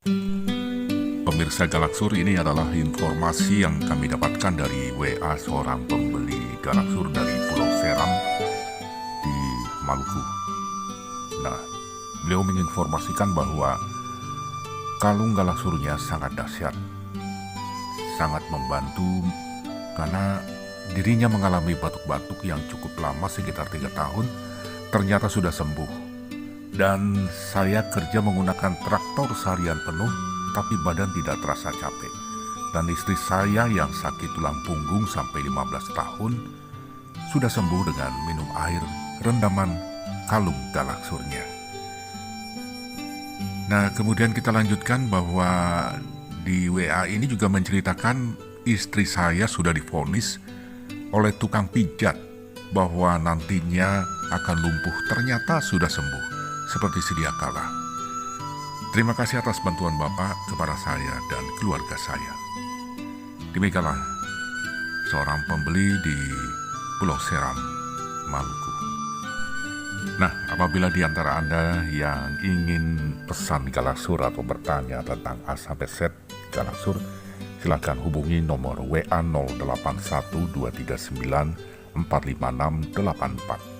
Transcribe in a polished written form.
Pemirsa Galaksur, ini adalah informasi yang kami dapatkan dari WA seorang pembeli Galaksur dari Pulau Seram di Maluku. Nah, beliau menginformasikan bahwa kalung Galaksurnya sangat dahsyat, sangat membantu karena dirinya mengalami batuk-batuk yang cukup lama sekitar 3 tahun, ternyata sudah sembuh. Dan saya kerja menggunakan traktor seharian penuh, tapi badan tidak terasa capek. Dan istri saya yang sakit tulang punggung sampai 15 tahun sudah sembuh dengan minum air rendaman kalung Galaksurnya. Nah, kemudian kita lanjutkan bahwa di WA ini juga menceritakan istri saya sudah divonis oleh tukang pijat bahwa nantinya akan lumpuh, ternyata sudah sembuh seperti sedia kala. Terima kasih atas bantuan Bapak kepada saya dan keluarga saya. Demikianlah seorang pembeli di Pulau Seram, Maluku. Nah, apabila di antara Anda yang ingin pesan Galaksur atau bertanya tentang A sampai Z Galaksur, silakan hubungi nomor WA 081239456684.